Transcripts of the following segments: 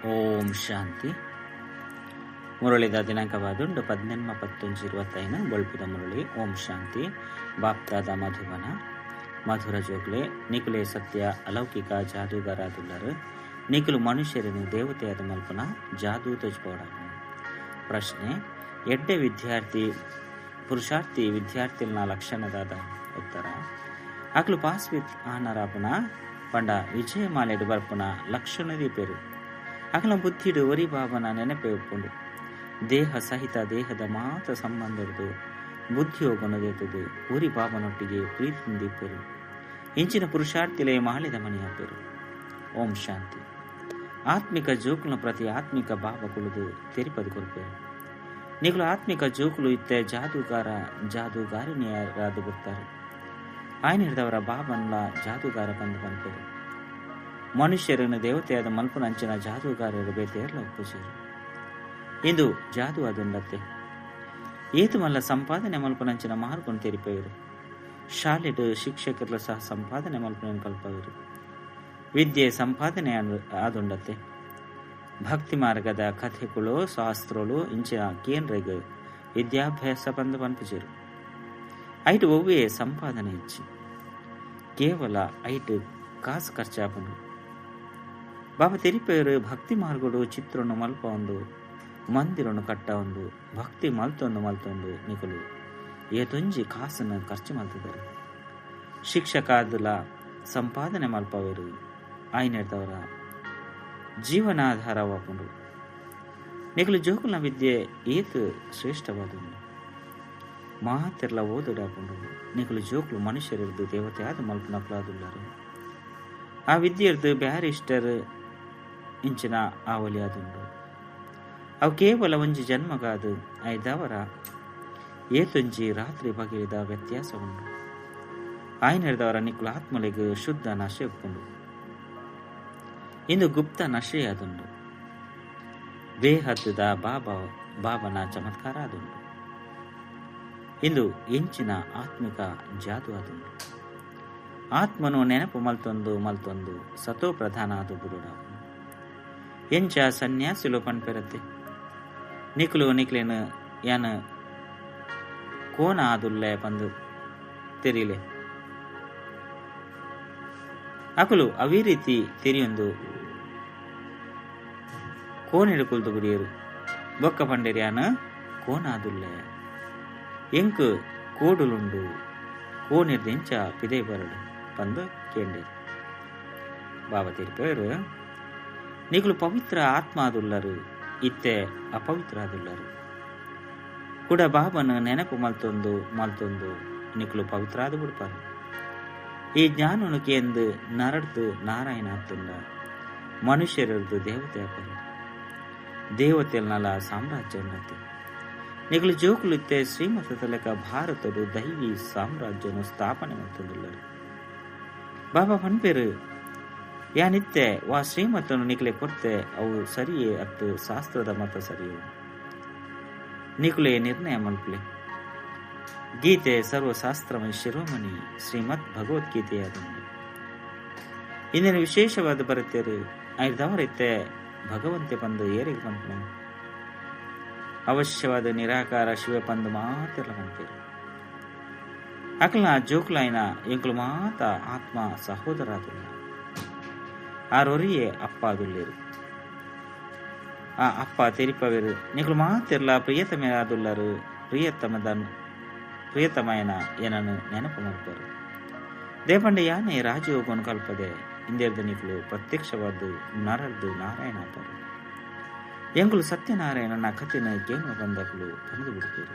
ಓಂ ಶಾಂತಿ. ಮುರಳಿದ ದಿನಾಂಕವಾದುಂಡು 18/10/25 ಬೊಳ್ಪುದ ಮುರಳಿ. ಓಂ ಶಾಂತಿ. ಬಾಪ್ತಾದ ಮಧುಬನ ಮಧುರ ಜೋಗ್ಲೆ ನಿಖುಲೆ ಸತ್ಯ ಅಲೌಕಿಕ ಜಾದೂಗಾರಾದುಲ್ಲರು ನಿಖುಲು ಮನುಷ್ಯರನ್ನು ದೇವತೆಯಾದ ಮಲ್ಪನ ಜಾದೂ ತಜ್ಬೋಡ. ಪ್ರಶ್ನೆ: ಎಡ್ಡೆ ಪುರುಷಾರ್ಥಿ ವಿದ್ಯಾರ್ಥಿನ ಲಕ್ಷಣದಾದ ಉತ್ತರ: ಅಕ್ಲು ಪಾಸ್ ವಿತ್ ಆನರಾಪುನ ಪಂಡ ವಿಜಯಮಾಲೆಡು ಬರ್ಪುನ ಲಕ್ಷಣದಿ ಪೇರು. ಅಕಲ ಬುದ್ಧಿಡು ಒರಿ ಬಾಬನ ನೆನಪೆ ಉಪ್ಪುಂಡು. ದೇಹ ಸಹಿತ ದೇಹದ ಮಾತ್ರ ಸಂಬಂಧದ್ದು ಬುದ್ಧಿ ಹೋಗೋಣದೆತ್ತದು ಒರಿ ಬಾಬನೊಟ್ಟಿಗೆ ಪ್ರೀತಿಯಿಂದಿಪ್ಪೆರು. ಇಂಚಿನ ಪುರುಷಾರ್ಥಿಲೇ ಮಾಳಿದ ಮನೆಯಪ್ಪೆರು. ಓಂ ಶಾಂತಿ. ಆತ್ಮಿಕ ಜೋಕುಲ ಪ್ರತಿ ಆತ್ಮಿಕ ಬಾಬ ಕುಳಿದು ತೆರಿಪದು ಕೊಲ್ಪೇರು. ನಿಗಳು ಆತ್ಮಿಕ ಜೋಕುಲು ಇತ್ತೆ ಜಾದೂಗಾರಿಣಿಯರಾದು ಬಿಡ್ತಾರೆ. ಆಯ್ನ ಹಿಡಿದವರ ಬಾಬನ್ಲ ಜಾದೂಗಾರ ಬಂದು ಬಂಪೇರು. ಮನುಷ್ಯರನ್ನು ದೇವತೆಯಾದ ಮಲ್ಪನಂಚಿನ ಜಾದೂಗಾರರು ಬೇತೆಯರ್ಲ ಒಪ್ಪುಸೇರು. ಇಂದು ಜಾದು ಅದುಂಡತ್ತೆ ಏತು ಮಲ್ಲ ಸಂಪಾದನೆ ಮಲ್ಪನಂಚಿನ ಮಾರ್ಕೊಂಡು ತೆರಿಪೇರು. ಶಾಲೆಡು ಶಿಕ್ಷಕರು ಸಹ ಸಂಪಾದನೆ ಮಲ್ಪನ ಕಲ್ಪವರು. ವಿದ್ಯೆ ಸಂಪಾದನೆ ಆದುಂಡತ್ತೆ. ಭಕ್ತಿ ಮಾರ್ಗದ ಕಥೆಗಳು ಶಾಸ್ತ್ರಗಳು ಇಂಚಿನ ಕೇಂದ್ರಗ ವಿದ್ಯಾಭ್ಯಾಸ ಬಂದು ಪನ್ಪುಜರು. ಐಟು ಒವ್ವೇ ಸಂಪಾದನೆ ಇಚ್ಚಿ ಕೇವಲ ಐಟು ಕಾಸು ಖರ್ಚಾಪನು. ಬಾಬಾ ತೆರಿಪೇರು ಭಕ್ತಿ ಮಾರ್ಗಡು ಚಿತ್ರನು ಮಲ್ಪ ಒಂದು ಮಂದಿರನು ಕಟ್ಟ ಒಂದು ಭಕ್ತಿ ಮಲ್ತೊಂದು ನಿಕಲು ಏತೊಂಜಿ ಕಾಸನ್ನು ಖರ್ಚು ಮಲ್ತಿದ್ದಾರೆ. ಶಿಕ್ಷಕಾದುಲ ಸಂಪಾದನೆ ಮಲ್ಪವರು ಆಯ್ನೆಡ್ದವರ ಜೀವನಾಧಾರವಾಪುಂಡು. ನಿಕಲು ಜೋಕುಲ ವಿದ್ಯೆ ಏತು ಶ್ರೇಷ್ಠವಾದುಂಡು. ಮಾತೆರ್ಲ ಓದುಡಾಪುಂಡು. ನಿಕಲು ಜೋಕುಲು ಮನುಷ್ಯರಿರ್ದು ದೇವತೆ ಆದ ಮಲ್ಪನಕ್ಲಾದುಲ್ಲರು. ಆ ವಿದ್ಯೆರ್ದು ಬ್ಯಾರಿಸ್ಟರ್ ಇಂಚಿನ ಆವಲಿ ಆದುಂಡು. ಅವು ಕೇವಲ ಒಂಜಿ ಜನ್ಮಗಾದು ಐದವರ ಏತೊಂಜಿ ರಾತ್ರಿ ಬಗೆದ ವ್ಯತ್ಯಾಸ ಉಂಡು. ಆಯ್ನೆಡ್ದವರ ನಿಕುಲ ಆತ್ಮಲೆಗ್ ಶುದ್ಧ ನಶೆ ಉಪ್ಪುಂಡು. ಇಂದು ಗುಪ್ತ ನಶೆ ಆದುಂಡು. ಬೇಹತ್ತದ ಬಾಬನ ಚಮತ್ಕಾರ ಆದುಂಡು. ಇಂದು ಎಂಚಿನ ಆತ್ಮಿಕ ಜಾದು ಆದುಂಡು. ಆತ್ಮನು ನೆನಪು ಮಲ್ತೊಂದು ಸತೋ ಪ್ರಧಾನ ಆದು ಬುರುಡ. ಎಂಚ ಸನ್ಯಾಸಿಲು ಪನ್ಪೆರತ್ತೆ. ನಿಕ್ಲೇನು ಯಾನ ಕೋನ ಆದುಲ್ಲೆ ಪಂದು ತೆರಿಲೆ. ಅಕುಲು ಅವೇ ರೀತಿ ತೆರಿಯೊಂದು ಕೋನಿಡುಕುಲ್ದು ಬುಡಿಯರು. ಬೊಕ್ಕ ಪಂಡೆರ್ಯಾನ ಕೋನ ಆದುಲ್ಲೆ ಎಂಕ್ ಕೋಡುಲುಂಡು ಕೋನಿರ್ದೆಂಚ ಪಿದೆ ಬರಡು ಪಂದು ಕೇಂದ್ರ. ಬಾಬಾ ತಿರುಪೇರು ನಿಗಳು ಪವಿತ್ರ ಆತ್ಮ ಆದುಲ್ಲರು ಇತ್ತೆ ಅಪವಿತ್ರ ಆದುಲ್ಲರು ಕೂಡ ಬಾಬನ ನೆನಪು ಮಲ್ತೊಂದು ನಿಕಲು ಪವಿತ್ರ ಆದು ಬಿಡ್ಪಾರು. ಈ ಜ್ಞಾನಕ್ಕೆ ಎಂದು ನರಡ್ದು ನಾರಾಯಣ ಆತುಂಡ ಮನುಷ್ಯರದ್ದು ದೇವತೆ ಅಪ್ಪರು. ದೇವತೆಲ್ನಲ ಸಾಮ್ರಾಜ್ಯ ಉನ್ನತಿ ನಿಗಳು ಜೋಕುಲು ಇತ್ತೆ ಶ್ರೀಮತ ತಲಕ ಭಾರತಡು ದೈವಿ ಸಾಮ್ರಾಜ್ಯನು ಸ್ಥಾಪನೆ ಮಾಡ್ತೊಂದುಲ್ಲರು. ಬಾಬಾ ಪನ್ಪೇರು ಯಾನಿತ್ತೆ ವಾ ಶ್ರೀಮತನು ನಿಕಲೆ ಕೊಡ್ತೆ ಅವು ಸರಿಯೇ ಅತ್ತು ಶಾಸ್ತ್ರದ ಮತ ಸರಿಯೋ ನಿಕುಲೆ ನಿರ್ಣಯ ಮಲ್ಪಲೆ. ಗೀತೆ ಸರ್ವಶಾಸ್ತ್ರಮಯ ಶಿರೋಮಣಿ ಶ್ರೀಮದ್ ಭಗವದ್ಗೀತೆಯಾದಂಡು. ಇಂದಿನ ವಿಶೇಷವಾದ ಬರುತ್ತೇರು ಐದವರಿತ್ತೆ ಭಗವಂತೆ ಪಂದು ಏರಿಗೆ ಪಂಪನು ಅವಶ್ಯವಾದ ನಿರಾಕಾರ ಶಿವ ಪಂದು ಮಾತೆಲ್ಲ ಪಂಪೇರು. ಅಕಲ್ನ ಜೋಕ್ಲಾಯ್ನ ಎಂಕುಲು ಮಾತ ಆತ್ಮ ಸಹೋದರಾದುಲ್ಲ. ಆರೊರಿಯೇ ಅಪ್ಪ ಆದುಲ್ಲೇರು. ಆ ಅಪ್ಪ ತೆರಿಪವೇರು ನಿಕಲು ಮಾತೆರ್ಲ ಪ್ರಿಯತಮೆ ಆದುಲ್ಲರು. ಪ್ರಿಯತಮಯನ ಏನನ್ನು ನೆನಪು ಮಾಡ್ತಾರೆ. ದೇಪಂಡೆ ಯಾನೆ ರಾಜಯೋಗವನ್ನು ಕಲ್ಪದೆ ಇಂದೆರ್ದು ನಿಕಲು ಪ್ರತ್ಯಕ್ಷವಾದ್ದು ನರರ್ದು ನಾರಾಯಣ ಆಪರು. ಎಂಕುಲು ಸತ್ಯನಾರಾಯಣನ ಕಥೆನ ಕೇನು ಬಂದಕಲು ತಂದು ಬಿಡ್ತೀರು.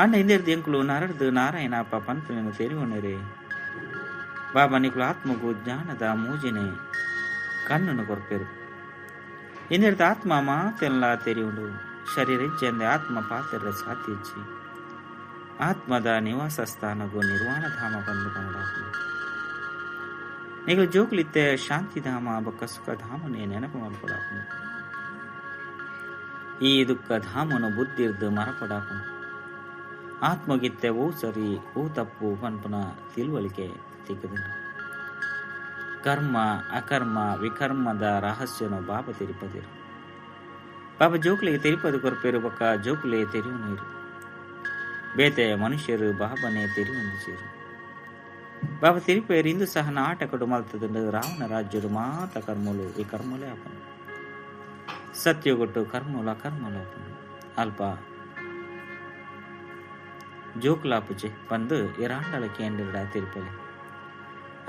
ಅಣ್ಣ ಇಂದೆರ್ದು ಎಂಕುಲು ನರರ್ದು ನಾರಾಯಣ ಅಪ್ಪ ಪಂಪನನ್ನು ತೆರಿವೊಣೆರೆ. ಬಾಬಾ ನಿಕುಲು ಆತ್ಮಗೂ ಜ್ಞಾನದ ಮೂಜಿನೆ ಕಣ್ಣನ್ನು ಕೊರ್ಪೇರು. ಇಂದೆರ್ದು ಆತ್ಮ ಮಾತೆಲ್ಲ ತೆರಿಯುಂಡು. ಶರೀರ ಇಜ್ಜೆಂದೆ ಆತ್ಮ ಪಾತೆರ ಸಾತಿಚ್ಚಿ ಆತ್ಮದ ನಿವಾಸ ಸ್ಥಾನಗೂ ನಿರ್ವಾಣಧಾಮ ಬಂದು ಬಂದಾಗಲು ನಿಗಳು ಜೋಕುಲಿತ್ತೆ ಶಾಂತಿಧಾಮ ಬೊಕ್ಕ ಸುಖಧಾಮನೇ ನೆನಪು ಮಾಡ್ಕೊಡಾಕು. ಈ ದುಃಖ ಧಾಮನು ಬುದ್ಧಿರ್ದು ಮರಪಡಾಕು. ಆತ್ಮಗಿತ್ತೆ ಓ ಸರಿ ಓ ತಪ್ಪು ಪನ್ಪುನ ತಿಳುವಳಿಕೆ ತಿಕ್ಕದು. ಕರ್ಮ ಅಕರ್ಮ ವಿಕರ್ಮದ ರಹಸ್ಯನು ಬಾಬ ತಿರುಪದಿರು. ಬಾಬ ಜೋಕ್ಲಿಗೆ ತಿರುಪದು ಕೊರಪೇರು ಬೊಕ್ಕ ಜೋಕ್ಲೆ ತೆರಿವು ನೀರು ಬೇತೆ ಮನುಷ್ಯರು ಬಾಬನೇ ತೆರಿವೊಂದಿಸಿರು. ಬಾಬಾ ತಿರುಪೇರು ಇಂದು ಸಹ ನಾಟಕಡು ಮಲ್ತದಂಡು ರಾವಣ ರಾಜ್ಯರು ಮಾತ ಕರ್ಮಲು ಈ ಕರ್ಮಲೇ ಆಪನು ಸತ್ಯಗೊಟ್ಟು ಕರ್ಮಲು ಅಕರ್ಮಲು ಆಪನು ಅಲ್ಪ ಜೋಕ್ಲಾಪುಚೆ ಬಂದು ಎರಾಂಡಲ ಕೇಂದ್ರ ತಿರುಪಲೆ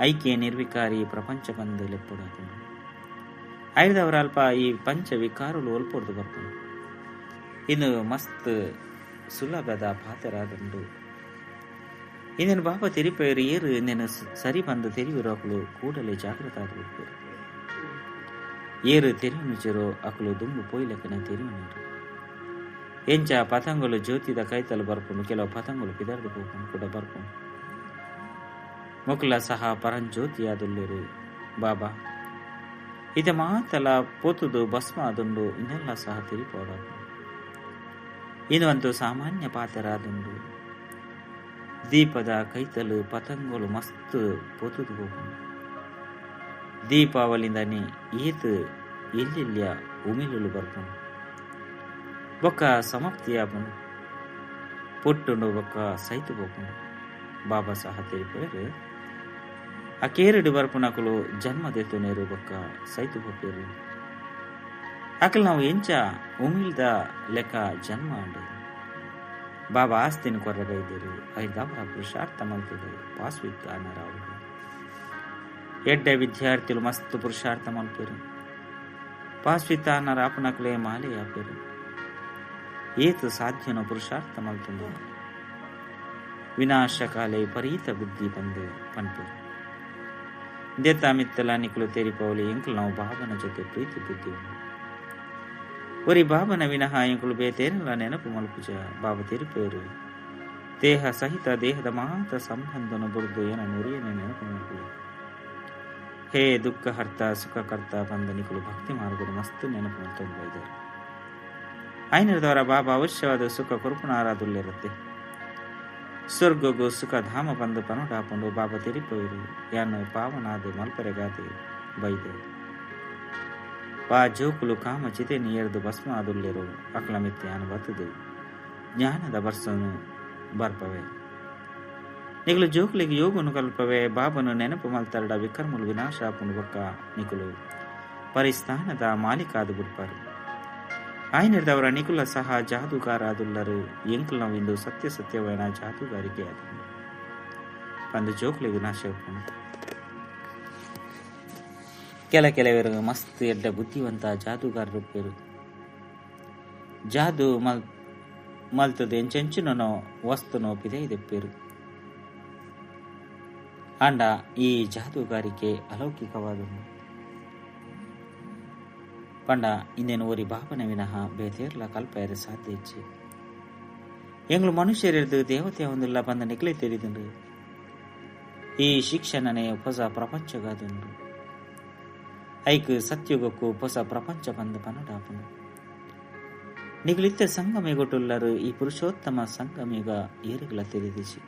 ಐಕ್ಯ ನಿರ್ವಿಕಾರಿ ಪ್ರಪಂಚ ಬಂದು ಲೆಪ್ಪುಡಾಪನು ಐದವರ ಅಲ್ಪ ಈ ಪಂಚ ವಿಕಾರುಲು ಒಲ್ಪೊಡ್ದು ಬರ್ಪನು. ಇನ್ನು ಮಸ್ತ್ ಸುಲಭದ ಪಾತರಾದಂಡು ಇನ್ನೇನು ಬಾಬಾ ತಿರುಪೇರು ಏರು ಇನ್ನೇನು ಸರಿ ಬಂದು ತೆರಿವಿರೋ ಕೂಡಲೇ ಜಾಗೃತ ಆಗಬೇಕು. ಏರು ತೆರಿವು ನುಚಿರೋ ಅಕ್ಕಳು ದುಂಬು ಪೊಯ್ಲಕ್ಕನೆ ತೆರಿವು ನೀರು ಎಂಚ ಪತಂಗಲು ಜ್ಯೋತಿದ ಕೈತಲು ಬರ್ಕೊಂಡು ಕೆಲವು ಪತಂಗಲು ಪಿದರ್ದು ಹೋಗ್ಕೊಂಡು ಕೂಡ ಬರ್ಕೊಂಡು ಮೊಕ್ಲ ಸಹ ಪರಂಜ್ಯೋತಿಯಾದುಲ್ಲೇರು ಬಾಬಾ ಇದ ಮಾತಲ ಪೋತುದು ಭಸ್ಮ ಆದುಂಡು ಇನ್ನೆಲ್ಲ ಸಹ ತಿರುಪೋಡ ಇನ್ನೊಂದು ಸಾಮಾನ್ಯ ಪಾತರಾದುಂಡು ದೀಪದ ಕೈತಲು ಪತಂಗಲು ಮಸ್ತ್ ಪೋತುದು ಹೋಗುಂಡು ದೀಪಾವಳಿಂದನೇ ಈತ್ ಇಲ್ಲಿಲ್ಯ ಉಮಿಲುಲು ಬರ್ಕೊಂಡು ಬೊಕ್ಕ ಸಮಾಪ್ತಿಯಾಪನು ಪುಟ್ಟುಂಡು ಬೊಕ್ಕ ಸೈತು ಹೋಗುಂಡು ಬಾಬಾ ಸಹ ತಿರುಪೇರು ಆ ಕೇರಡು ಬರ್ಪುನಕಲು ಜನ್ಮದೆತ್ತು ನೇರು ಬೊಕ್ಕ ಸೈತು ಹೋಗ್ತೇರು ಅಕಲ್ ನಾವು ಎಂಚ ಉಮಿಲ್ದ ಲೆಕ್ಕ ಜನ್ಮ ಅಂಡು ಬಾಬಾ ಆಸ್ತಿನ ಕೊರಗೈದರು ಐದವರ ಪುರುಷಾರ್ಥ ಮಲ್ತದೆ ಪಾಸ್ವಿತ್ ಅನ್ನರಾವು ಎಡ್ಡ ವಿದ್ಯಾರ್ಥಿಗಳು ಮಸ್ತ್ ಪುರುಷಾರ್ಥ ಮಲ್ಪೇರು ಪಾಸ್ವಿತ್ ಅನ್ನರ ಅಪನಕಲೇ ಮಾಲೆ ಆಪೇರು ಏತು ಸಾಧ್ಯನೋ ಪುರುಷಾರ್ಥ ಮಲ್ತಂದು ವಿನಾಶ ಕಾಲೇ ಪರೀತ ಬುದ್ಧಿ ಬಂದು ಪನ್ಪೇರು ದೇತ ಮಿತ್ತಲ ನಿಕ್ಕಲು ತೆರಿಪವಲಿ ಎಂಕಲು ನಾವು ಬಾಬನ ಜೊತೆ ಪ್ರೀತಿ ಬುದ್ಧಿ ಒರಿ ಬಾಬನ ವಿನಃ ಎಂಕಲು ಬೇತೇನೆಲ್ಲ ನೆನಪು ಮಲ್ಪುಜ ಬಾಬಾ ತಿರುಪೇರು ದೇಹ ಸಹಿತ ದೇಹದ ಮಾತ್ರ ಸಂಬಂಧನ ಬುರ್ದು ಏನ ನುರಿಯನೆ ನೆನಪು ಮಲ್ಪುಜ ಹೇ ದುಃಖ ಹರ್ತ ಸುಖಕರ್ತ ಬಂದ ನಿಕ್ಕಲು ಭಕ್ತಿ ಮಾರ್ಗದ ಮಸ್ತ್ ನೆನಪು ಮಲ್ತೊಂದು ಇದ್ದಾರೆ. ಐನರದವರ ಬಾಬಾ ಅವಶ್ಯವಾದ ಸುಖ ಕೊರುಪುನಾರಾದುಲ್ಲಿರುತ್ತೆ ಸ್ವರ್ಗಗೂ ಸುಖ ಧಾಮ ಬಂದು ಪನೋಡಾಪುಂಡು ಬಾಬಾ ತಿರುಪೇರು ಯಾನು ಪಾವನಾದ ಮಲ್ಪರೆಗಾದೆ ಬೈದೆ ವಾ ಜೋಕುಲು ಕಾಮ ಚಿತೆ ನೀರ್ದು ಭಸ್ಮ ಆದುಲ್ಲೆರು ಅಕ್ಲ ಮಿತ್ಯ ಬತ್ತದು ಜ್ಞಾನದ ಬರ್ಸನು ಬರ್ಪವೆ ನಿಗಲು ಜೋಕುಲಿಗೆ ಯೋಗನು ಕಲ್ಪವೆ ಬಾಬನು ನೆನಪು ಮಲ್ತರಡ ವಿಕರ್ಮುಲು ವಿನಾಶ ಆಪುಂಡು ಬೊಕ್ಕ ನಿಕುಲು ಪರಿಸ್ಥಾನದ ಮಾಲೀಕಾದು ಬಿಡ್ಪಾರು. ಆಯ್ನಿರ್ದವರ ನಿಕುಲ ಸಹ ಜಾದೂಗಾರ ಆದುಲ್ಲರು ಎಂಕಲ್ ನಾವಿಂದು ಸತ್ಯ ಸತ್ಯವೈನ ಜಾದೂಗಾರಿಕೆ ಆದ ಪಂದು ಜೋಕುಲಿ ವಿನಾಶ ಆಪುಂಡು ಕೆಲವರು ಮಸ್ತ್ ಎಡ್ಡ ಬುದ್ಧಿವಂತ ಜಾದೂಗಾರರು ಪೇರು ಜಾದು ಮಲ್ತದೆ ಎಂಚೆಂಚಿನೋ ವಸ್ತುನೋ ಪಿದೆಪ್ಪೇರು ಅಂಡ ಈ ಜಾದೂಗಾರಿಕೆ ಅಲೌಕಿಕವಾದ ಪಂಡ ಇನ್ನೇನು ಓರಿ ಬಾಬನ ವಿನಃ ಬೇತೇರ್ಲ ಕಲ್ಪಯರೆ ಸಾಧ್ಯ ಹೆಚ್ಚಿ ಎಂಗ್ಳು ಮನುಷ್ಯರಿರ್ದು ದೇವತೆ ಒಂದಿಲ್ಲ ಬಂದ ನಿಕ್ಲೆ ತೆರಿದುಂಡು ಈ ಶಿಕ್ಷಣನೇ ಹೊಸ ಪ್ರಪಂಚಗಾದುಂಡು ಐಕ್ ಸತ್ಯುಗಕ್ಕೂ ಹೊಸ ಪ್ರಪಂಚ ಬಂದು ಪನಡಾಪನು ನಿಗಲಿತ್ತ ಸಂಗಮೇಗೊಟ್ಟುಲ್ಲರು ಈ ಪುರುಷೋತ್ತಮ ಸಂಗಮೇಗ ಏರುಗಳ ತೆರೆದಿಸಿ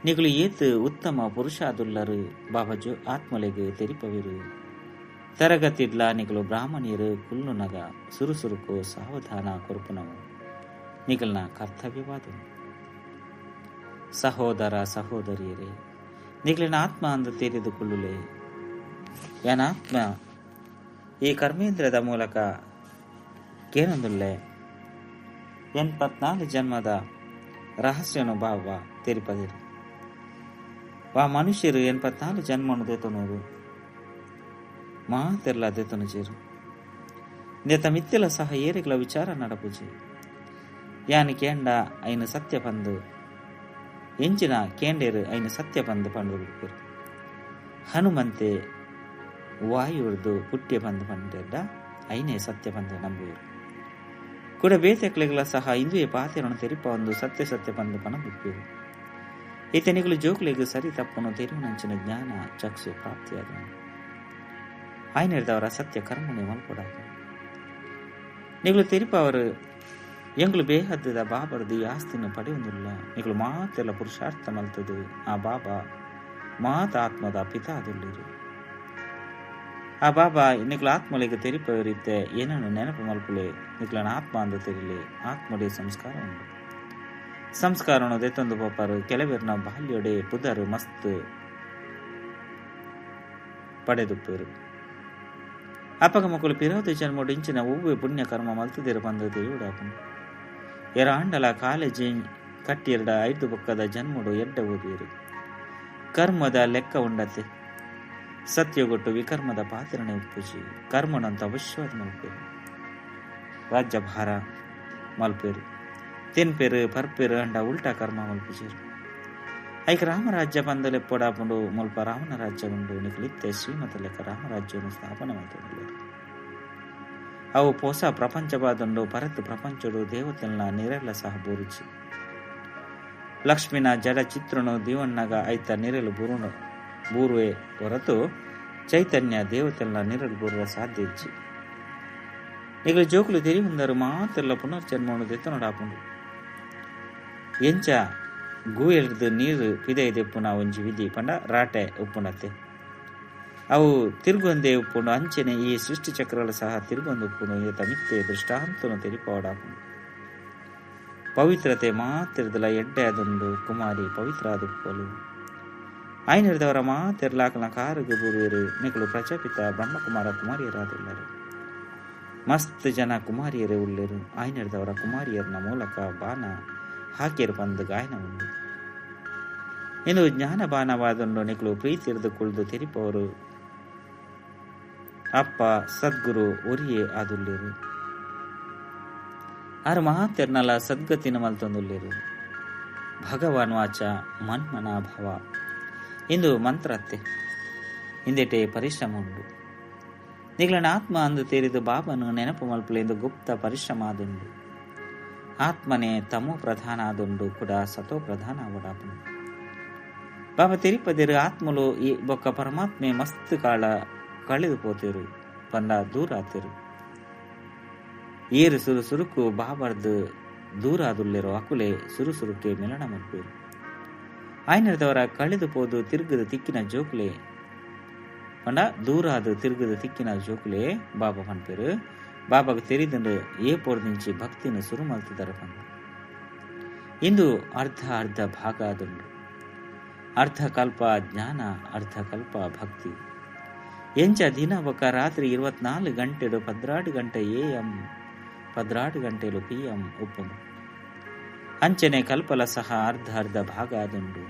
ನಿಗಳು ಏತು ಉತ್ತಮ ಪುರುಷಾದುಲ್ಲರು ಬಾಬಾಜು ಆತ್ಮಲೆಗೆ ತೆರಿಪವಿರು ತರಗತಿಡ್ಲ ನಿಗಳು ಬ್ರಾಹ್ಮಣಿಯರು ಕುಲ್ಲುನಗ ಸುರುಸುರುಕು ಸಾವಧಾನ ಕೊರುಪುನವು ನಿಗಲ್ನ ಕರ್ತವ್ಯವಾದ ಸಹೋದರ ಸಹೋದರಿಯರೇ ನಿಗಲಿನ ಆತ್ಮ ಅಂದು ತೆರೆದುಕೊಳ್ಳುಲೆ ಯಾನಾತ್ಮ ಈ ಕರ್ಮೇಂದ್ರದ ಮೂಲಕ ಕೇನೊಂದುಲ್ಲೆ 84 ಜನ್ಮದ ರಹಸ್ಯನು ಬಾಬ ತೆರಿಪದಿರು ವಾ ಮನುಷ್ಯರು 84 ಜನ್ಮನು ದೇತನೋರು ಮಾತೆಲ್ಲ ದೇತನು ಚೇರು ದೇತ ಮಿತ್ತೆಲ ಸಹ ಏರಿಗಳ ವಿಚಾರ ನಡಪುಜಿ ಯಾನಿ ಕೇಂಡ ಐನು ಸತ್ಯ ಬಂದು ಎಂಚಿನ ಕೇಂಡೇರು ಐನು ಸತ್ಯ ಬಂದು ಪಂಡು ಬಿಡ್ಪೇರು ಹನುಮಂತೆ ವಾಯುರ್ದು ಪುಟ್ಯ ಬಂದು ಪಂಡೆಡ್ಡ ಐನೇ ಸತ್ಯ ಬಂದು ನಂಬುವರು ಕೂಡ ಬೇತೆಕ್ಲೆಗಳ ಸಹ ಇಂದುವೆ ಪಾತೆರನ್ನು ತೆರಿಪ ಒಂದು ಸತ್ಯ ಸತ್ಯ ಬಂದು ಪಣ ಬಿಪ್ಪೇರು ಈತನಿಗಳು ಜೋಕ್ಲಿಗೆ ಸರಿ ತಪ್ಪನು ತೆರಿವಿನಂಚಿನ ಜ್ಞಾನ ಚಕ್ಷು ಪ್ರಾಪ್ತಿಯಾದ ಆಯ್ನಿರ್ದವರ ಸತ್ಯ ಕರ್ಮನೆ ಮಲ್ಪಡಾಗ ನಿಗಳು ತೆರಿಪ ಅವರು ಎಂಗ್ಳು ಬೇಹದ್ದದ ಬಾಬರ್ದು ಈ ಆಸ್ತಿನ ಪಡೆಯೊಂದಿಲ್ಲ ನಿಗಳು ಮಾತೆಲ್ಲ ಪುರುಷಾರ್ಥ ಮಲ್ತದು ಆ ಬಾಬಾ ಮಾತ ಆತ್ಮದ ಪಿತಾದುಲ್ಲಿರು. ಆ ಬಾಬಾ ನಿಕ್ಲ ಆತ್ಮಲಿಗೆ ತೆರಿಪವರಿತ್ತೆ ಏನನ್ನು ನೆನಪು ಮಲ್ಪಲೆ ನಿಕ್ಲನ ಆತ್ಮ ಅಂದು ತೆರಿಲಿ ಆತ್ಮಡೆ ಸಂಸ್ಕಾರ ಉಂಟು. ಸಂಸ್ಕಾರನು ದೆತ್ತೊಂದು ಪೋಪಾರು ಕೆಲವೆರ್ನ ಬಾಲ್ಯೊಡೆ ಪುದರು ಮಸ್ತ್ ಪಡೆದುಪ್ಪರು. ಅಪ್ಪಗ ಮಕ್ಕಳು ಪಿರೋದು ಜನ್ಮೋಡು ಇಂಚಿನ ಹೂವೆ ಪುಣ್ಯ ಕರ್ಮ ಮಲ್ತದಿರ ಬಂದದ್ದು ಇವುಡಾಪನು. ಎರ ಆಂಡಲ ಕಾಲೇಜಿ ಕಟ್ಟಿರಡ 5 ಬೊಕ್ಕದ ಜನ್ಮೋಡು ಎಡ್ಡ ಓದಿರು. ಕರ್ಮದ ಲೆಕ್ಕ ಉಂಡತೆ ಸತ್ಯಗೊಟ್ಟು ವಿಕರ್ಮದ ಪಾತ್ರನೆ ಉಪ್ಪುಜಿ ಕರ್ಮನಂತ ಅವಶ್ಯವಾದ ಮಲ್ಪೇರು. ರಾಜ್ಯಭಾರ ಮಲ್ಪೇರು ತಿನ್ಪೇರು ಪರ್ಪೇರು ಅಂಡ ಉಲ್ಟಾ ಕರ್ಮ ಮಲ್ಪುಜೇರು. ಐಕ ರಾಮರಾಜ್ಯ ಬಂದಲೆಪ್ಪೊಡಾಪುಂಡು ಮುಲ್ಪ ರಾಮನ ರಾಜ್ಯ ಉಂಡು ನಿಕ್ಲಿತ್ತೆ ಶ್ರೀಮತ ಲೆಕ್ಕ ರಾಮರಾಜ್ಯವನ್ನು ಸ್ಥಾಪನೆ ಮಾಡ್ತಾರೆ. ಅವು ಹೊಸ ಪ್ರಪಂಚವಾದುಂಡು ಪರತ್ತು ಪ್ರಪಂಚಡು ದೇವತೆಲ್ನ ನಿರೆಲ್ಲ ಸಹ ಬೂರಿಚಿ. ಲಕ್ಷ್ಮಿನ ಜಡ ಚಿತ್ರನು ದಿವಣ್ಣಗ ಐತ ನಿರಲು ಬೂರುವೆ ಹೊರತು ಚೈತನ್ಯ ದೇವತೆಲ್ನ ನಿರಲು ಬೂರುವ ಸಾಧ್ಯ ಇಚ್ಚಿ. ಈಗ ಜೋಕುಲು ತೆರಿ ಬಂದರು ಮಾತೆಲ್ಲ ಪುನರ್ಜನ್ಮವನ್ನು ದೆತ್ತನೊಡಾಪುಂಡು. ಎಂಚ ಗೂಯಲ್ದು ನೀರು ಪಿದೆಪುನ ಒಂಜಿ ವಿಧಿ ಪಂಡ ರಾಟೆ ಉಪ್ಪುಣತೆ ಅವು ತಿರುಗೊಂದೇ ಉಪ್ಪುಂಡು ಅಂಚೆನೆ ಈ ಸೃಷ್ಟಿ ಚಕ್ರಗಳು ಸಹ ತಿರುಗೊಂದು ಉಪ್ಪುಂಡು ಈತ ಮಿತ್ತೆ ದೃಷ್ಟಾಂತನು ತೆರಿಪೋಡಾಪುಂಡು. ಪವಿತ್ರತೆ ಮಾತಿರದಲ ಎಡ್ಡೆ ಅದುಂಡು ಕುಮಾರಿ ಪವಿತ್ರ ಆದುಪ್ಪಲು ಆಯ್ನಿರ್ದವರ ಮಾತಿರ್ಲಾಕನ ಕಾರುಗೆ ಬುರುವರು ನಿಕಲು ಪ್ರಜಾಪಿತ ಬ್ರಹ್ಮಕುಮಾರ ಕುಮಾರಿಯರಾದುಳ್ಳರು. ಮಸ್ತ್ ಜನ ಕುಮಾರಿಯರೇ ಉಳ್ಳರು. ಆಯ್ನಿರ್ದವರ ಕುಮಾರಿಯರ್ನ ಮೂಲಕ ಬಾಣ ಹಾಕಿರು ಬಂದು ಗಾಯನ ಉಂಡು. ಇನ್ನು ಜ್ಞಾನ ಬಾಣವಾದುಂಡು ನಿಕಲು ಪ್ರೀತಿ ಇರಿದು ಕುಳಿದು ತೆರಿಪವರು ಅಪ್ಪ ಸದ್ಗುರು ಒರಿಯೇ ಆದುಳ್ಳರು. ಆರು ಮಹಾತೆರ್ನಲ ಸದ್ಗತಿನ ಮಲ್ತೊಂದುಳ್ಳರು. ಭಗವಾನ್ ವಾಚ ಮನ್ಮನಾ ಭವ ಇಂದು ಮಂತ್ರ ಅತ್ತೆ ಹಿಂದೆಟೆ ಪರಿಶ್ರಮ ಉಂಡು. ನಿಗ್ಲನ ಆತ್ಮ ಅಂದು ತೇರಿದು ಬಾಬನು ನೆನಪು ಮಲ್ಪಲೆಂದು ಗುಪ್ತ ಪರಿಶ್ರಮ ಆದುಂಡು. ಆತ್ಮನೇ ತಮೋ ಪ್ರಧಾನ ಆದುಂಡು ಕೂಡ ಸತೋ ಪ್ರಧಾನ ಅವಡಾಪನು. ಬಾಬಾ ತೆರಿಪದಿರು ಆತ್ಮಲು ಈ ಬೊಕ್ಕ ಪರಮಾತ್ಮೆ ಮಸ್ತ್ ಕಾಳ ಕಳೆದು ಪೋತಿರು ಪಂಡ ದೂರ ಆತಿರು. ಏರು ಸುರುಸುರುಕು ಬಾಬಾರ್ದು ದೂರ ಆದುಲ್ಲಿರೋ ಅಕುಲೆ ಸುರುಸುರುಕೆ ಮಿಲನ ಮಲ್ಪೇರು. ಆಯ್ನದವರ ಕಳೆದು ಪೋದು ತಿರುಗದು ತಿಕ್ಕಿನ ಜೋಕುಲೆ ಪಂಡ ದೂರ ಆದು ತಿರುಗದು ತಿಕ್ಕಿನ ಜೋಕುಲೆ ಬಾಬಾ ಪನ್ಪೇರು. ಬಾಬಾಗ ತೆರಿದಂಡು ಏ ಪೋರ್ದಿಂಚಿ ಭಕ್ತಿನ ಸುರು ಮಲ್ತಿದಾರ ಪಂಡ. ಇಂದು ಅರ್ಧ ಭಾಗ ಆದುಂಡು. ಅರ್ಧ ಕಲ್ಪ ಜ್ಞಾನ ಅರ್ಧ ಕಲ್ಪ ಭಕ್ತಿ. ಎಂಚ ದಿನ ಬೊಕ್ಕ ರಾತ್ರಿ 24 ಗಂಟೆಡು 16 ಗಂಟೆ AM 16 ಗಂಟೆಲು PM ಉಪ್ಪುಂಡು. ಅಂಚನೆ ಕಲ್ಪಲ ಸಹ ಅರ್ಧ ಭಾಗ ಆದುಂಡು.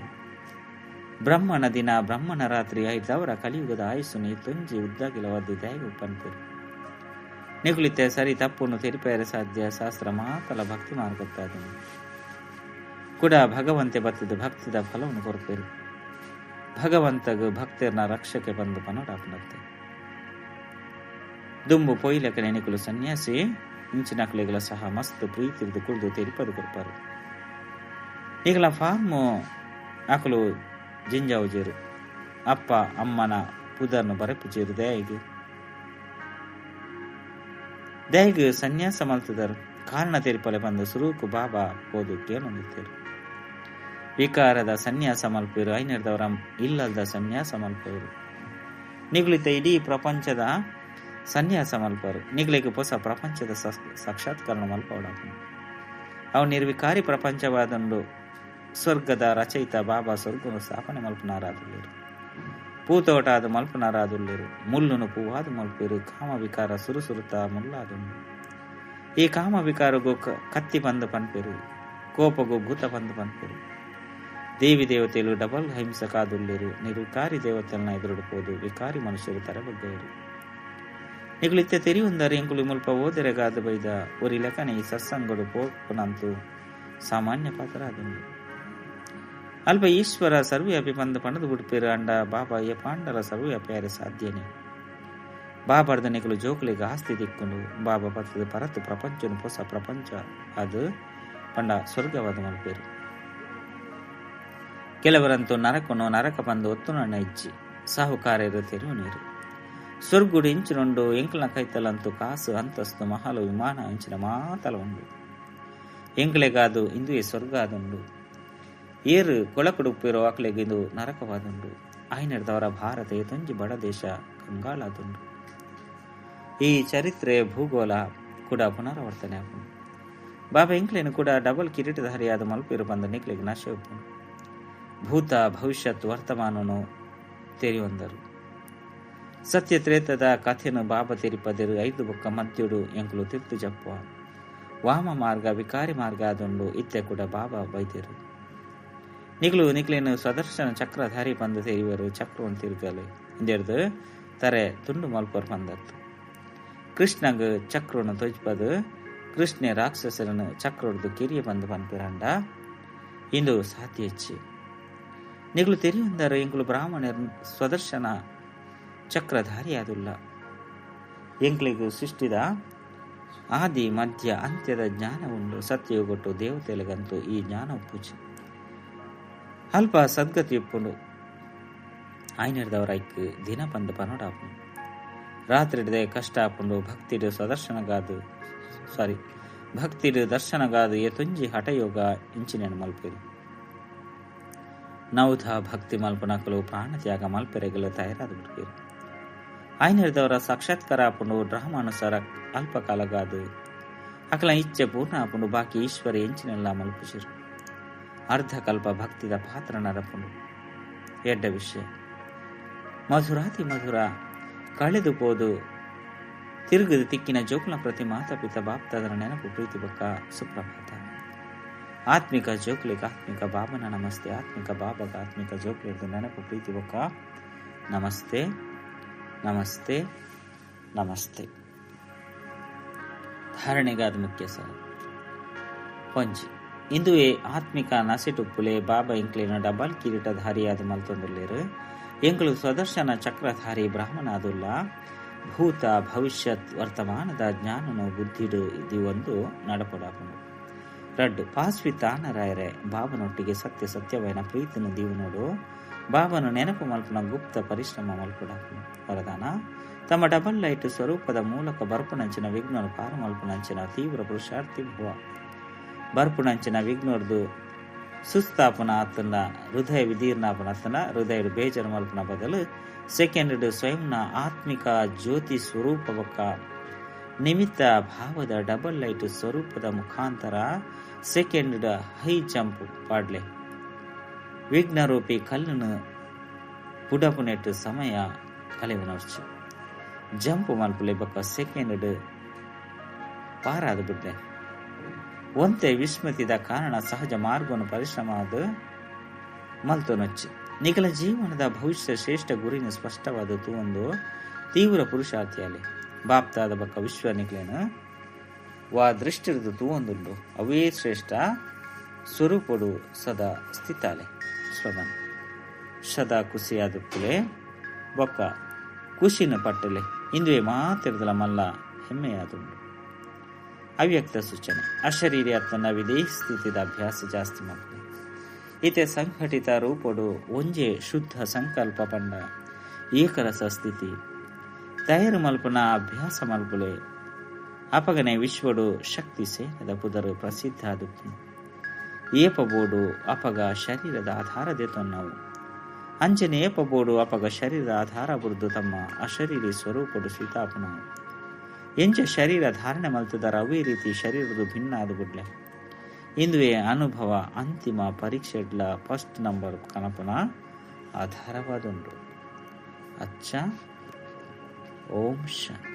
ಬ್ರಹ್ಮಣ ದಿನ ಬ್ರಹ್ಮಣ ರಾತ್ರಿ 5 ಅವರ ಕಲಿಯುಗದ ಆಯುಸ್ಸು ತುಂಜಿ ಉದ್ದಾಗಿಲವದ್ದು ದಯಗೆ ಉಪ್ಪನ್ಪೇರು. ನಿಗುಲಿತ್ತೆ ಸರಿ ತಪ್ಪನ್ನು ತೆರಿಪೇರ ಸಾಧ್ಯ ಶಾಸ್ತ್ರ ಮಾತಲ ಭಕ್ತಿ ಮಾರ್ಗತ್ತಾದ ಕೂಡ ಭಗವಂತೆ ಬತ್ತದ ಭಕ್ತಿದ ಫಲವನ್ನು ಕೊರಪೇರು. ಭಗವಂತಗ ಭಕ್ತರನ್ನ ರಕ್ಷಕ್ಕೆ ಬಂದು ಪನೋಡಾಪನತ್ತೆ ದುಂಬು ಪೊಯ್ಲಕ ನೆನೆಕಲು ಸನ್ಯಾಸಿ ಇಂಚಿನಕಲೆಗಳ ಸಹ ಮಸ್ತ್ ಪ್ರೀತಿರಿದು ಕುಳಿದು ತೆರಿಪದು ಕೊಡ್ಪಾರು. ಈಗಲ ಫಾರ್ಮು ಆಕಲು ಜಿಂಜಾವುಜೇರು ಅಪ್ಪ ಅಮ್ಮನ ಪುದರ್ನು ಬರಪಿಜೇರು ದಯಗೆ ಸನ್ಯಾಸ ಮಲ್ತಿದರು. ಕಾರಣ ತೆರಿಪಲೆ ಬಂದು ಸುರೂಕು ಬಾಬಾ ಹೋದು ಕೇಳೊಂದಿತ್ತೇರು. ವಿಕಾರದ ಸನ್ಯಾಸ ಮಲ್ಪೇರು. ಐನರ್ದವರ ಇಲ್ಲದ ಸನ್ಯಾಸ ಮಲ್ಪೇರು. ನಿಗುಳಿತ ಇಡೀ ಪ್ರಪಂಚದ ಸನ್ಯಾಸ ಮಲ್ಪರು. ನಿಗ್ಲಿಗೆ ಹೊಸ ಪ್ರಪಂಚದ ಸಾಕ್ಷಾತ್ಕಾರ ಮಲ್ಪೋಡಾಪನು. ಅವು ನಿರ್ವಿಕಾರಿ ಪ್ರಪಂಚವಾದಂಡು ಸ್ವರ್ಗದ ರಚಯಿತ ಬಾಬಾ ಸ್ವರ್ಗನು ಸ್ಥಾಪನೆ ಮಲ್ಪನಾರಾದುಳ್ಳರು. ಪೂತೋಟಾದ ಮಲ್ಪನಾರಾದುಳ್ಳರು. ಮುಳ್ಳುನು ಪೂವಾದ ಮಲ್ಪೇರು. ಕಾಮ ವಿಕಾರ ಸುರುಸುರುತ ಮುಲ್ಲಾದುಂಡು. ಈ ಕಾಮ ವಿಕಾರಗೂ ಕತ್ತಿ ಬಂದು ಪನ್ಪೇರು. ಕೋಪಗೂ ಭೂತ ಬಂದು ಪನ್ಪೇರು. ದೇವಿ ದೇವತೆಗಳು ಡಬಲ್ ಹಿಂಸಕಾದುಳ್ಳರು. ನಿರ್ವಿಕಾರಿ ದೇವತೆಗಳನ್ನ ಎದುರುಡುವುದು ವಿಕಾರಿ ಮನುಷ್ಯರು ತರಬಗ್ಗೆಯರು. ನಿಗುಳಿತ್ತೆ ತೆರಿಯುಂದರೆ ಎಂಕುಲು ಮುಲ್ಪ ಓದೆರೆಗಾದ ಬೈದ ಒರಿ ಲೆಕ್ಕನೆ ಈ ಸತ್ಸಂಗಡು ಪೋಪುನಂತೂ ಸಾಮಾನ್ಯ ಪಾತ್ರ ಆದುಂಡು. ಅಲ್ಪ ಈಶ್ವರ ಸರ್ವ್ಯಾಪಿ ಬಂದು ಪಣದು ಬಿಡ್ಪೇರು ಅಂಡ ಬಾಬಾ ಏ ಪಾಂಡಲ ಸರ್ವ್ಯಾಪಿಯಾರೆ ಸಾಧ್ಯನೇ. ಬಾಬಾರ್ದ ನಿಗುಲು ಜೋಕುಲಿಗೆ ಆಸ್ತಿ ದಿಕ್ಕೊಂಡು ಬಾಬಾ ಪತ್ತದ ಪರತ್ತು ಪ್ರಪಂಚನು ಹೊಸ ಪ್ರಪಂಚ ಅದು ಪಂಡ ಸ್ವರ್ಗವಾದ ಮಲ್ಪೇರು. ಕೆಲವರಂತೂ ನರಕ ಬಂದು ಒತ್ತುನಣ್ಣ ಇಜ್ಜಿ ಸಾಹುಕಾರ್ಯರು ತೆರವು ನೀರು ಸ್ವರ್ಗುಡು ಇಂಚಿನುಂಡು. ಎಂಕಲ್ನ ಕೈತಲಂತೂ ಕಾಸು ಅಂತಸ್ತು ಮಹಲು ವಿಮಾನ ಇಂಚಿನ ಮಾತಲ ಉಂಡು. ಎಂಕಲೆಗಾದು ಇಂದುವೆ ಸ್ವರ್ಗ ಆದುಂಡು. ಏರು ಕೊಳಕುಡುಪ್ಪಿರೋ ಆಕಲೆಗಿದು ನರಕವಾದುಂಡು. ಆಯ್ನೆಡ್ದವರ ಭಾರತ ಏತೊಂಜಿ ಬಡ ದೇಶ ಕಂಗಾಲಾದುಂಡು. ಈ ಚರಿತ್ರೆ ಭೂಗೋಳ ಕೂಡ ಪುನರಾವರ್ತನೆ ಆಪುಂಡು. ಬಾಬಾ ಎಂಕ್ಲೇನು ಕೂಡ ಡಬಲ್ ಕಿರೀಟಧಾರಿಯಾದ ಮಲ್ಪಿರು ಬಂದ ನಿಕ್ಲಿಗೆ ನಾಶ ಉಪ್ಪುಂಡು. ಭೂತ ಭವಿಷ್ಯತ್ ವರ್ತಮಾನನು ತೆರಿಯೊಂದರು. ಸತ್ಯ ತ್ರೇತದ ಕಥೆನು ಬಾಬಾ ತೆರಿಪದಿರು 5 ಬೊಕ್ಕ ಮಧ್ಯುಡು ಎಂಕುಲು ತಿರ್ತು ಜಪ್ಪುವ ವಾಮ ಮಾರ್ಗ ವಿಕಾರಿ ಮಾರ್ಗ ಆದುಂಡು ಇತ್ತೆ ಕೂಡ ಬಾಬಾ ಬೈದಿರು. ನಿಕ್ಲೇನು ಸ್ವದರ್ಶನ ಚಕ್ರಧಾರಿ ಬಂದು ತೆರಿವರು ಚಕ್ರವನ್ನು ತಿರುಗಲೆ ಇಂದೆಡ್ದು ತರೆ ತುಂಡು ಮಲ್ಪರು ಬಂದತ್ತು. ಕೃಷ್ಣಗ್ ಚಕ್ರವನ್ನು ತೊಜ್ಪದು ಕೃಷ್ಣ ರಾಕ್ಷಸರನ್ನು ಚಕ್ರೊಡ್ದು ಕಿರಿಯ ಬಂದು ಪನ್ಪಿರಂಡ ಇಂದು ಸಾತಿ ಹೆಚ್ಚಿ ನಿಗ್ಲು ತೆರಿಯೊಂದರ ಎಂಕ್ಲು ಬ್ರಾಹ್ಮಣರು ಸ್ವದರ್ಶನ ಚಕ್ರಧಾರಿಯಾದುಲ್ಲ. ಎಂಕ್ಲಿಗೂ ಸೃಷ್ಟಿದ ಆದಿ ಮಧ್ಯ ಅಂತ್ಯದ ಜ್ಞಾನ ಉಂಡು. ಸತ್ಯಯುಗೊಟ್ಟು ದೇವತೆಗಳಿಗಂತೂ ಈ ಜ್ಞಾನ ಪೂಜೆ ಅಲ್ಪ ಸದ್ಗತಿ ಉಪ್ಪುಂಡು. ಆಯ್ನೆಡ್ದವರ ಐಕ್ ದಿನ ಬಂದು ಪನೋಡಾಪುಂಡು. ರಾತ್ರಿಡದೆ ಕಷ್ಟ ಆಪುಂಡು. ಭಕ್ತಿಡು ದರ್ಶನಗಾದು ಏತೊಂಜಿ ಹಠಯೋಗ ಇಂಚಿನ ಮಲ್ಪೆರು. ನೌಧ ಭಕ್ತಿ ಮಲ್ಪನಕಲು ಪ್ರಾಣ ತ್ಯಾಗ ಮಲ್ಪೆರೆಗಳು ತಯಾರಾದ ಬಿಡ್ಬೇರು. ಆಯ್ನೆಡ್ದವರ ಸಾಕ್ಷಾತ್ಕಾರ ಆಪುಂಡು. ಡ್ರಾಮಾನುಸಾರ ಅಲ್ಪ ಕಾಲಗಾದು ಅಕಲ ಇಚ್ಛೆ ಪೂರ್ಣ ಆಪುಂಡು. ಬಾಕಿ ಈಶ್ವರ ಎಂಚಿನೆಲ್ಲ ಮಲ್ಪಿಸಿರು. ಅರ್ಧ ಕಲ್ಪ ಭಕ್ತಿದ ಪಾತ್ರ ನರಪುಂಡು. ಎಡ್ಡ ವಿಷಯ ಮಧುರಾತಿ ಮಧುರ ಕಳೆದು ಪೋದು ತಿರುಗದು ತಿಕ್ಕಿನ ಜೋಕುಲ ಪ್ರತಿ ಮಾತಾಪಿತ ಬಾಪ್ತಾದರ ನೆನಪು ಪ್ರೀತಿ ಬೊಕ್ಕ ಸುಪ್ರಭಾತ. ಆತ್ಮಿಕ ಜೋಕ್ಲಿಗೆ ಆತ್ಮಿಕ ಬಾಬನ ನಮಸ್ತೆ. ಆತ್ಮಿಕ ಬಾಬಾಗ ಆತ್ಮಿಕ ಜೋಕ್ಲಿಗೆ ನೆನಪು ಪ್ರೀತಿ ಬೊಕ್ಕ ನಮಸ್ತೆ ನಮಸ್ತೆ ನಮಸ್ತೆ. ಧಾರಣೆಗಾದ ಮುಖ್ಯ ಸಾರ ಪಂಜಿ ಇಂದುವೆ ಆತ್ಮಿಕ ನಸಿಟುಪ್ಪುಲೆ ಬಾಬಾ ಎಂಕ್ಲಿನ ಡಬಲ್ ಕಿರೀಟಧಾರಿಯಾದ ಮಲ್ತೊಂದುಲ್ಲೇರು. ಎಂಕ್ಲು ಸ್ವದರ್ಶನ ಚಕ್ರಧಾರಿ ಬ್ರಾಹ್ಮಣಾದುಲ್ಲ. ಭೂತ ಭವಿಷ್ಯತ್ ವರ್ತಮಾನದ ಜ್ಞಾನನು ಬುದ್ಧಿಡು ಇದು ಒಂದು ನಡಪಡಾಪುಂಡು. ರಡ್ಡು ಪಾಸ್ವಿತ್ ಆನರಾಯರೆ ಬಾಬನೊಟ್ಟಿಗೆ ಸತ್ಯವೈನ ಪ್ರೀತಿನ ದೀವನೋಡು ಬಾಬನು ನೆನಪು ಮಲ್ಪನ ಗುಪ್ತ ಪರಿಶ್ರಮ ಮಲ್ಪಡಾಪುಂಡು. ವರದಾನ ತಮ್ಮ ಡಬಲ್ ಲೈಟ್ ಸ್ವರೂಪದ ಮೂಲಕ ಬರ್ಪುನಂಚಿನ ವಿಘ್ನನು ಪಾರ ಮಲ್ಪುನಂಚಿನ ತೀವ್ರ ಪುರುಷಾರ್ಥಿ ಭುವ ಬರ್ಪುನಂಚಿನ ವಿಘ್ನೋರ್ದು ಸುಸ್ತಾಪನ ಆತನ ಹೃದಯ ವಿದೀರ್ಣಾಪನ ಆತನ ಹೃದಯ ಬೇಜಾರು ಮಲ್ಪನ ಬದಲು ಸೆಕೆಂಡ್ ಸ್ವಯಂನ ಆತ್ಮಿಕ ಜ್ಯೋತಿ ಸ್ವರೂಪ ಬೊಕ್ಕ ನಿಮಿತ್ತ ಭಾವದ ಡಬಲ್ ಲೈಟ್ ಸ್ವರೂಪದ ಮುಖಾಂತರ ಸೆಕೆಂಡ್ ಹೈ ಜಂಪ್ ಪಾಡ್ಲೆ ವಿಘ್ನರೂಪಿ ಕಲ್ಲನ್ನು ಪುಡಪುನೆಟ್ಟು ಸಮಯ ಕಲೆವನರ್ಚು ಜಂಪ್ ಮಲ್ಪಲೆ ಬೊಕ್ಕ ಸೆಕೆಂಡ್ ಪಾರಾದ ಬಿಡ್ಲೆ ಒಂತೆ ವಿಸ್ಮೃತಿದ ಕಾರಣ ಸಹಜ ಮಾರ್ಗವನ್ನು ಪರಿಶ್ರಮ ಅದು ಮಲ್ತೊನೊಚ್ಚು ನಿಖಲ ಜೀವನದ ಭವಿಷ್ಯ ಶ್ರೇಷ್ಠ ಗುರಿನ ಸ್ಪಷ್ಟವಾದ ತೂವೊಂದು ತೀವ್ರ ಪುರುಷಾರ್ಥಿಯಾಲೆ ಬಾಪ್ತಾದ ಬಕ್ಕ ವಿಶ್ವ ನಿಖಲೇನು ವಾ ದೃಷ್ಟಿರ್ದು ತೂವೊಂದುಂಡು ಅವೇ ಶ್ರೇಷ್ಠ ಸ್ವರೂಪಡು ಸದಾ ಸ್ಥಿತಾಲೆ ಸ್ಲೋಗನ್ ಸದಾ ಖುಷಿಯಾದುಪ್ಪುಲೆ ಬೊಕ್ಕ ಖುಷಿನ ಪಟ್ಟಲೆ ಇಂದುವೆ ಮಾತಿರ್ದಲ ಮಲ್ಲ ಹೆಮ್ಮೆಯಾದುಂಡು. ಅವ್ಯಕ್ತ ಸೂಚನೆ ಅಶರೀರಿ ಅತ್ತನ ವಿದೇಹಿ ಸ್ಥಿತಿದ ಅಭ್ಯಾಸ ಜಾಸ್ತಿ ಮಲ್ಪೆ ಇತೆ ಸಂಘಟಿತ ರೂಪಡು ಒಂಜೆ ಶುದ್ಧ ಸಂಕಲ್ಪ ಪಂಡ ಏಕರಸ ಸ್ಥಿತಿ ತಯಾರು ಮಲ್ಪನ ಅಭ್ಯಾಸ ಮಲ್ಪುಲೆ ಅಪಗನೆ ವಿಶ್ವಡು ಶಕ್ತಿ ಸೇನದ ಪುದರು ಪ್ರಸಿದ್ಧ ಆದುಪ್ಪು ಏಪಬೋಡು ಅಪಗ ಶರೀರದ ಆಧಾರದೆ ತೊನ್ನವು ಅಂಚನೆ ಏಪಬೋಡು ಅಪಗ ಶರೀರದ ಆಧಾರ ಬುರ್ದು ತಮ್ಮ ಅಶರೀರಿ ಸ್ವರೂಪಡು ಸ್ವೀತಾಪನವು ಎಂಚ ಶರೀರ ಧಾರಣೆ ಮಲ್ತದರ ಅವೇ ರೀತಿ ಶರೀರದು ಭಿನ್ನ ಆದು ಬಿಡ್ಲೆ ಇಂದುವೆ ಅನುಭವ ಅಂತಿಮ ಪರೀಕ್ಷೆಡ್ಲ ಫಸ್ಟ್ ನಂಬರ್ ಕನಪನ ಆಧಾರವಾದುಂಡು. ಅಚ್ಚ ಓಂ ಶಾಂತಿ.